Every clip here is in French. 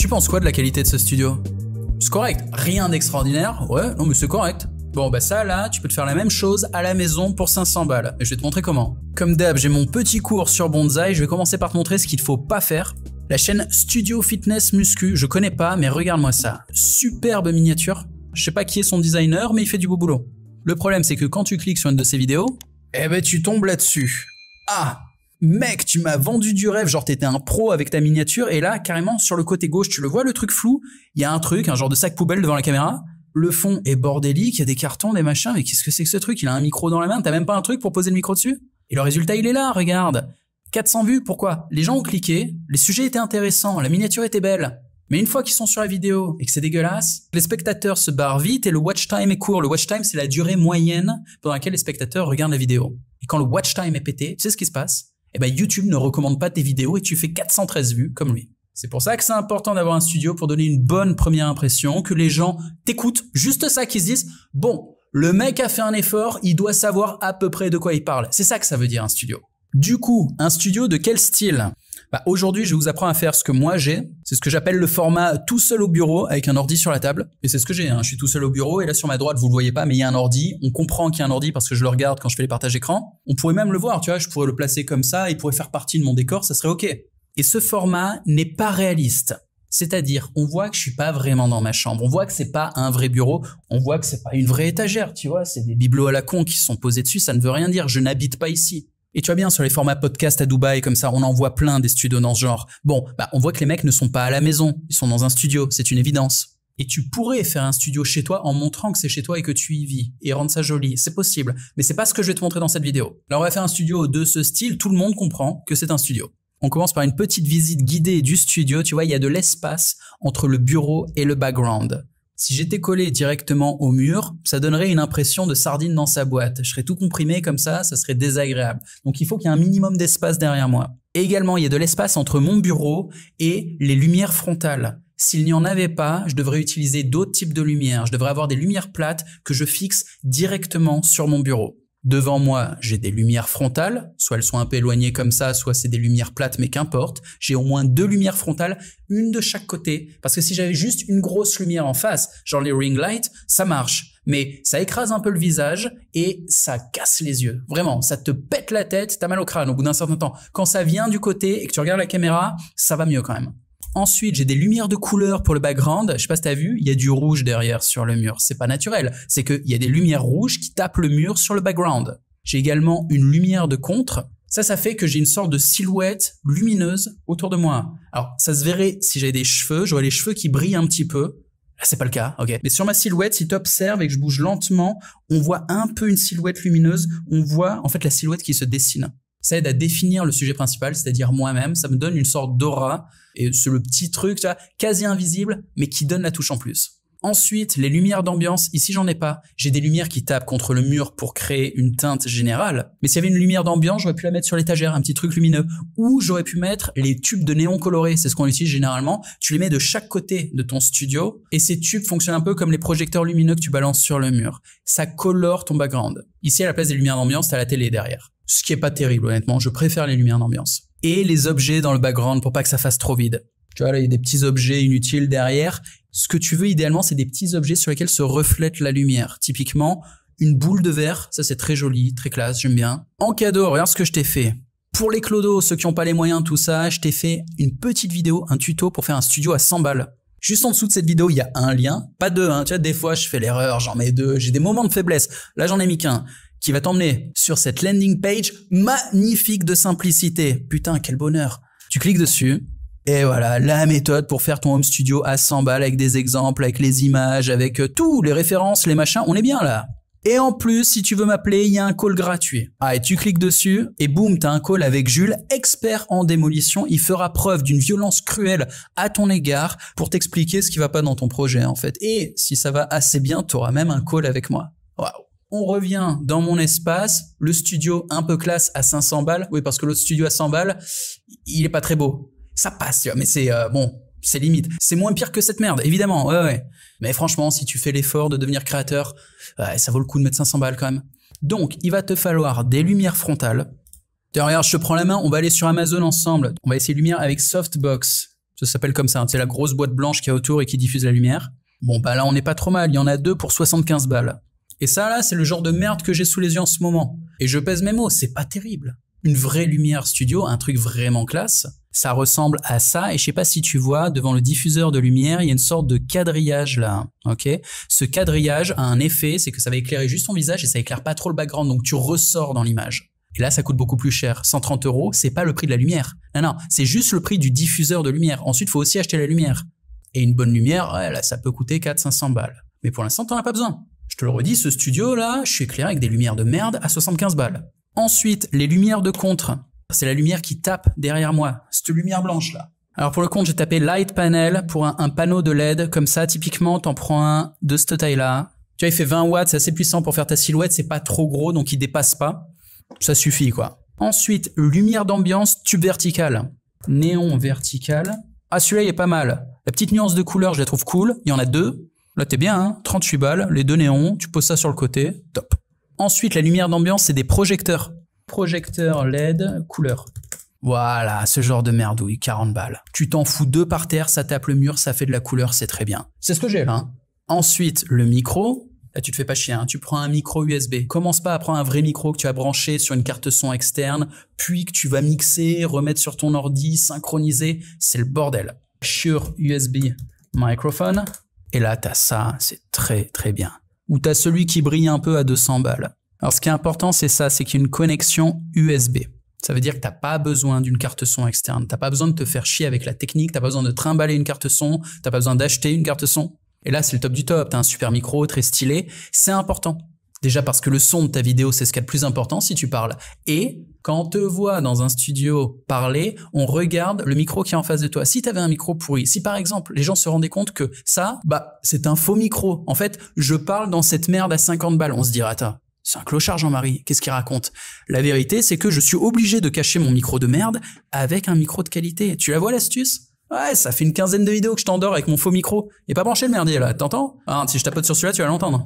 Tu penses quoi de la qualité de ce studio? C'est correct, rien d'extraordinaire, ouais, non mais c'est correct. Bon bah ça là, tu peux te faire la même chose à la maison pour 500 balles, et je vais te montrer comment. Comme d'hab, j'ai mon petit cours sur Bonsaï, je vais commencer par te montrer ce qu'il ne faut pas faire. La chaîne Studio Fitness Muscu, je connais pas, mais regarde-moi ça. Superbe miniature, je sais pas qui est son designer, mais il fait du beau boulot. Le problème c'est que quand tu cliques sur une de ses vidéos, eh ben tu tombes là-dessus. Ah, mec, tu m'as vendu du rêve, genre t'étais un pro avec ta miniature, et là, carrément, sur le côté gauche, tu le vois, le truc flou, il y a un truc, un genre de sac poubelle devant la caméra, le fond est bordélique, il y a des cartons, des machins, mais qu'est-ce que c'est que ce truc? Il a un micro dans la main, t'as même pas un truc pour poser le micro dessus? Et le résultat, il est là, regarde. 400 vues, pourquoi? Les gens ont cliqué, les sujets étaient intéressants, la miniature était belle. Mais une fois qu'ils sont sur la vidéo et que c'est dégueulasse, les spectateurs se barrent vite et le watch time est court. Le watch time, c'est la durée moyenne pendant laquelle les spectateurs regardent la vidéo. Et quand le watch time est pété, tu sais ce qui se passe? Eh ben YouTube ne recommande pas tes vidéos et tu fais 413 vues comme lui. C'est pour ça que c'est important d'avoir un studio pour donner une bonne première impression, que les gens t'écoutent, juste ça, qu'ils se disent « Bon, le mec a fait un effort, il doit savoir à peu près de quoi il parle. » C'est ça que ça veut dire un studio. Du coup, un studio de quel style? Bah, aujourd'hui, je vous apprends à faire ce que moi j'ai. C'est ce que j'appelle le format tout seul au bureau avec un ordi sur la table. Et c'est ce que j'ai, hein. Je suis tout seul au bureau et là sur ma droite, vous le voyez pas, mais il y a un ordi. On comprend qu'il y a un ordi parce que je le regarde quand je fais les partages écran. On pourrait même le voir, tu vois, je pourrais le placer comme ça, il pourrait faire partie de mon décor, ça serait OK. Et ce format n'est pas réaliste. C'est-à-dire, on voit que je suis pas vraiment dans ma chambre. On voit que c'est pas un vrai bureau. On voit que c'est pas une vraie étagère, tu vois. C'est des bibelots à la con qui sont posés dessus. Ça ne veut rien dire. Je n'habite pas ici. Et tu vois bien, sur les formats podcast à Dubaï, comme ça, on en voit plein des studios dans ce genre. Bon, bah, on voit que les mecs ne sont pas à la maison. Ils sont dans un studio. C'est une évidence. Et tu pourrais faire un studio chez toi en montrant que c'est chez toi et que tu y vis. Et rendre ça joli. C'est possible. Mais c'est pas ce que je vais te montrer dans cette vidéo. Alors, on va faire un studio de ce style. Tout le monde comprend que c'est un studio. On commence par une petite visite guidée du studio. Tu vois, il y a de l'espace entre le bureau et le background. Si j'étais collé directement au mur, ça donnerait une impression de sardine dans sa boîte. Je serais tout comprimé comme ça serait désagréable. Donc il faut qu'il y ait un minimum d'espace derrière moi. Et également, il y a de l'espace entre mon bureau et les lumières frontales. S'il n'y en avait pas, je devrais utiliser d'autres types de lumières. Je devrais avoir des lumières plates que je fixe directement sur mon bureau. Devant moi, j'ai des lumières frontales, soit elles sont un peu éloignées comme ça, soit c'est des lumières plates, mais qu'importe. J'ai au moins 2 lumières frontales, une de chaque côté. Parce que si j'avais juste une grosse lumière en face, genre les ring lights, ça marche. Mais ça écrase un peu le visage et ça casse les yeux. Vraiment, ça te pète la tête, t'as mal au crâne au bout d'un certain temps. Quand ça vient du côté et que tu regardes la caméra, ça va mieux quand même. Ensuite, j'ai des lumières de couleur pour le background. Je sais pas si t'as vu, il y a du rouge derrière sur le mur. C'est pas naturel. C'est qu'il y a des lumières rouges qui tapent le mur sur le background. J'ai également une lumière de contre. Ça fait que j'ai une sorte de silhouette lumineuse autour de moi. Alors, ça se verrait si j'avais des cheveux. J'aurais les cheveux qui brillent un petit peu. Là, c'est pas le cas, ok. Mais sur ma silhouette, si tu observes et que je bouge lentement, on voit un peu une silhouette lumineuse. On voit, en fait, la silhouette qui se dessine. Ça aide à définir le sujet principal, c'est-à-dire moi-même. Ça me donne une sorte d'aura. Et c'est le petit truc, tu vois, quasi invisible, mais qui donne la touche en plus. Ensuite, les lumières d'ambiance. Ici, j'en ai pas. J'ai des lumières qui tapent contre le mur pour créer une teinte générale. Mais s'il y avait une lumière d'ambiance, j'aurais pu la mettre sur l'étagère, un petit truc lumineux. Ou j'aurais pu mettre les tubes de néon colorés. C'est ce qu'on utilise généralement. Tu les mets de chaque côté de ton studio. Et ces tubes fonctionnent un peu comme les projecteurs lumineux que tu balances sur le mur. Ça colore ton background. Ici, à la place des lumières d'ambiance, t'as la télé derrière. Ce qui est pas terrible, honnêtement. Je préfère les lumières d'ambiance. Et les objets dans le background pour pas que ça fasse trop vide. Tu vois, là, il y a des petits objets inutiles derrière. Ce que tu veux, idéalement, c'est des petits objets sur lesquels se reflète la lumière. Typiquement, une boule de verre. Ça, c'est très joli, très classe, j'aime bien. En cadeau, regarde ce que je t'ai fait. Pour les clodos, ceux qui n'ont pas les moyens, tout ça, je t'ai fait une petite vidéo, un tuto pour faire un studio à 100 balles. Juste en dessous de cette vidéo, il y a un lien. Pas deux, hein. Tu vois, des fois, je fais l'erreur, j'en mets 2. J'ai des moments de faiblesse. Là, j'en ai mis qu'un. Qui va t'emmener sur cette landing page magnifique de simplicité. Putain, quel bonheur. Tu cliques dessus. Et voilà, la méthode pour faire ton home studio à 100 balles avec des exemples, avec les images, avec tout, les références, les machins, on est bien là. Et en plus, si tu veux m'appeler, il y a un call gratuit. Ah, et tu cliques dessus et boum, t'as un call avec Jules, expert en démolition. Il fera preuve d'une violence cruelle à ton égard pour t'expliquer ce qui va pas dans ton projet en fait. Et si ça va assez bien, t'auras même un call avec moi. Waouh. On revient dans mon espace, le studio un peu classe à 500 balles. Oui, parce que l'autre studio à 100 balles, il est pas très beau. Ça passe, tu vois, mais c'est bon, c'est limite. C'est moins pire que cette merde, évidemment, ouais. Mais franchement, si tu fais l'effort de devenir créateur, ouais, ça vaut le coup de mettre 500 balles quand même. Donc, il va te falloir des lumières frontales. Regarde, je te prends la main, on va aller sur Amazon ensemble. On va essayer lumière avec Softbox. Ça s'appelle comme ça, hein. C'est la grosse boîte blanche qu'il y a autour et qui diffuse la lumière. Bon, bah là, on n'est pas trop mal. Il y en a 2 pour 75 balles. Et ça, là, c'est le genre de merde que j'ai sous les yeux en ce moment. Et je pèse mes mots, c'est pas terrible. Une vraie lumière studio, un truc vraiment classe, ça ressemble à ça. Et je sais pas si tu vois, devant le diffuseur de lumière, il y a une sorte de quadrillage là, ok? Ce quadrillage a un effet, c'est que ça va éclairer juste ton visage et ça éclaire pas trop le background, donc tu ressors dans l'image. Et là, ça coûte beaucoup plus cher. 130 €, c'est pas le prix de la lumière. Non, c'est juste le prix du diffuseur de lumière. Ensuite, il faut aussi acheter la lumière. Et une bonne lumière, ouais, là, ça peut coûter 400-500 balles. Mais pour l'instant, t'en as pas besoin. Je te le redis, ce studio-là, je suis éclairé avec des lumières de merde à 75 balles. Ensuite, les lumières de contre. C'est la lumière qui tape derrière moi. Cette lumière blanche-là. Alors pour le contre, j'ai tapé Light Panel pour un panneau de LED. Comme ça, typiquement, t'en prends un de cette taille-là. Tu vois, il fait 20 watts, c'est assez puissant pour faire ta silhouette. C'est pas trop gros, donc il dépasse pas. Ça suffit, quoi. Ensuite, lumière d'ambiance, tube vertical. Néon vertical. Ah, celui-là, il est pas mal. La petite nuance de couleur, je la trouve cool. Il y en a 2. Là, t'es bien, hein. 38 balles, les 2 néons. Tu poses ça sur le côté. Top. Ensuite, la lumière d'ambiance, c'est des projecteurs. Projecteur LED, couleur. Voilà, ce genre de merdouille, 40 balles. Tu t'en fous 2 par terre, ça tape le mur, ça fait de la couleur, c'est très bien. C'est ce que j'ai là. Hein. Ensuite, le micro. Là, tu te fais pas chier, hein. Tu prends un micro USB. Commence pas à prendre un vrai micro que tu as branché sur une carte son externe, puis que tu vas mixer, remettre sur ton ordi, synchroniser. C'est le bordel. Shure USB microphone. Et là, t'as ça, c'est très très bien. Ou t'as celui qui brille un peu à 200 balles. Alors ce qui est important, c'est ça, c'est qu'il y a une connexion USB. Ça veut dire que t'as pas besoin d'une carte son externe. T'as pas besoin de te faire chier avec la technique, t'as pas besoin de trimballer une carte son, t'as pas besoin d'acheter une carte son. Et là, c'est le top du top. T'as un super micro, très stylé. C'est important. Déjà parce que le son de ta vidéo, c'est ce qu'il y a de plus important si tu parles. Et quand on te voit dans un studio parler, on regarde le micro qui est en face de toi. Si tu avais un micro pourri, si par exemple les gens se rendaient compte que ça, bah c'est un faux micro. En fait, je parle dans cette merde à 50 balles. On se dirait, attends, c'est un clochard Jean-Marie, qu'est-ce qu'il raconte? La vérité, c'est que je suis obligé de cacher mon micro de merde avec un micro de qualité. Tu la vois l'astuce? Ouais, ça fait une quinzaine de vidéos que je t'endors avec mon faux micro. Il est pas branché le merdier là, t'entends? Ah, si je tapote sur celui-là, tu vas l'entendre.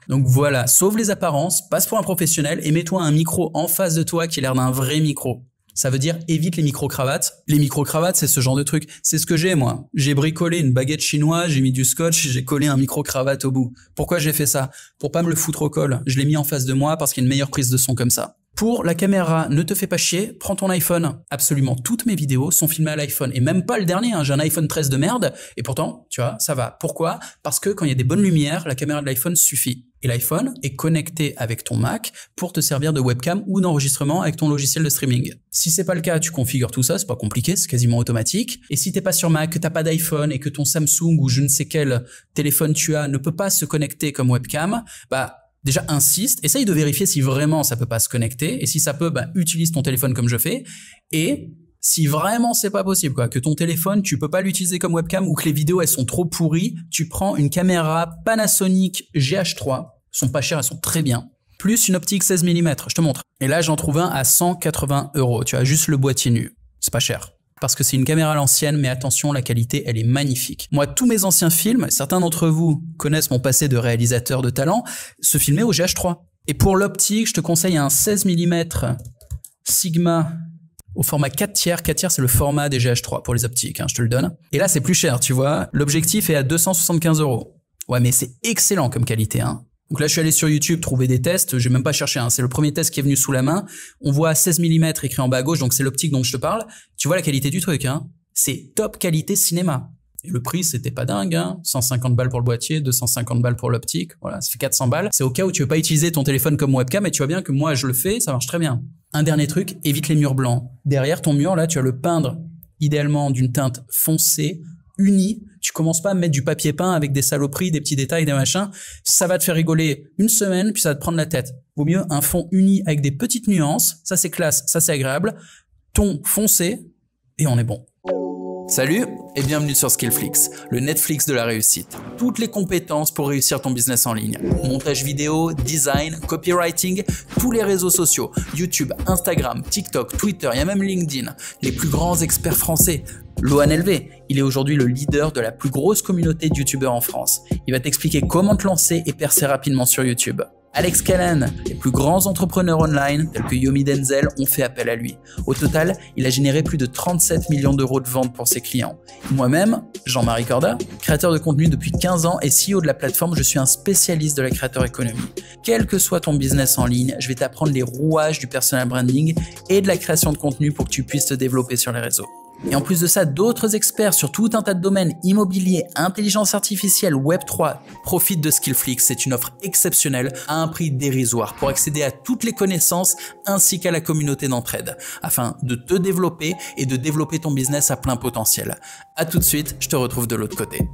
Donc voilà, sauve les apparences, passe pour un professionnel et mets-toi un micro en face de toi qui a l'air d'un vrai micro. Ça veut dire évite les micro-cravates. Les micro-cravates, c'est ce genre de truc. C'est ce que j'ai, moi. J'ai bricolé une baguette chinoise, j'ai mis du scotch, j'ai collé un micro-cravate au bout. Pourquoi j'ai fait ça? Pour pas me le foutre au col. Je l'ai mis en face de moi parce qu'il y a une meilleure prise de son comme ça. Pour la caméra, ne te fais pas chier, prends ton iPhone. Absolument toutes mes vidéos sont filmées à l'iPhone. Et même pas le dernier, hein. J'ai un iPhone 13 de merde. Et pourtant, tu vois, ça va. Pourquoi? Parce que quand il y a des bonnes lumières, la caméra de l'iPhone suffit. Et l'iPhone est connecté avec ton Mac pour te servir de webcam ou d'enregistrement avec ton logiciel de streaming. Si c'est pas le cas, tu configures tout ça, c'est pas compliqué, c'est quasiment automatique. Et si t'es pas sur Mac, que t'as pas d'iPhone et que ton Samsung ou je ne sais quel téléphone tu as ne peut pas se connecter comme webcam, bah déjà insiste, essaye de vérifier si vraiment ça peut pas se connecter et si ça peut, bah utilise ton téléphone comme je fais et si vraiment c'est pas possible, quoi, que ton téléphone, tu peux pas l'utiliser comme webcam ou que les vidéos elles sont trop pourries, tu prends une caméra Panasonic GH3, elles sont pas chères, elles sont très bien, plus une optique 16 mm, je te montre. Et là j'en trouve un à 180 €, tu as juste le boîtier nu, c'est pas cher. Parce que c'est une caméra à l'ancienne, mais attention, la qualité, elle est magnifique. Moi, tous mes anciens films, certains d'entre vous connaissent mon passé de réalisateur de talent, se filmaient au GH3. Et pour l'optique, je te conseille un 16 mm Sigma au format 4/3. 4/3, c'est le format des GH3 pour les optiques, hein, je te le donne. Et là, c'est plus cher, tu vois. L'objectif est à 275 €. Ouais, mais c'est excellent comme qualité, hein. Donc là, je suis allé sur YouTube trouver des tests. J'ai même pas cherché, hein. C'est le premier test qui est venu sous la main. On voit 16 mm écrit en bas à gauche, donc c'est l'optique dont je te parle. Tu vois la qualité du truc, hein. C'est top qualité cinéma. Et le prix, c'était pas dingue, hein. 150 balles pour le boîtier, 250 balles pour l'optique. Voilà, ça fait 400 balles. C'est au cas où tu veux pas utiliser ton téléphone comme webcam, et tu vois bien que moi, je le fais, ça marche très bien. Un dernier truc, évite les murs blancs. Derrière ton mur, là, tu vas le peindre idéalement d'une teinte foncée, unie. Tu commences pas à mettre du papier peint avec des saloperies, des petits détails, des machins. Ça va te faire rigoler une semaine, puis ça va te prendre la tête. Vaut mieux un fond uni avec des petites nuances. Ça, c'est classe, ça, c'est agréable. Ton foncé, et on est bon. Salut et bienvenue sur Skillflix, le Netflix de la réussite. Toutes les compétences pour réussir ton business en ligne. Montage vidéo, design, copywriting, tous les réseaux sociaux, YouTube, Instagram, TikTok, Twitter, il y a même LinkedIn. Les plus grands experts français. Lohan LV, il est aujourd'hui le leader de la plus grosse communauté de youtubeurs en France. Il va t'expliquer comment te lancer et percer rapidement sur YouTube. Alex Callan, les plus grands entrepreneurs online, tels que Yomi Denzel, ont fait appel à lui. Au total, il a généré plus de 37 millions d'euros de ventes pour ses clients. Moi-même, Jean-Marie Corda, créateur de contenu depuis 15 ans et CEO de la plateforme, je suis un spécialiste de la créateur économie. Quel que soit ton business en ligne, je vais t'apprendre les rouages du personal branding et de la création de contenu pour que tu puisses te développer sur les réseaux. Et en plus de ça, d'autres experts sur tout un tas de domaines, immobilier, intelligence artificielle, Web3, profitent de Skillflix. C'est une offre exceptionnelle à un prix dérisoire pour accéder à toutes les connaissances ainsi qu'à la communauté d'entraide, afin de te développer et de développer ton business à plein potentiel. À tout de suite, je te retrouve de l'autre côté.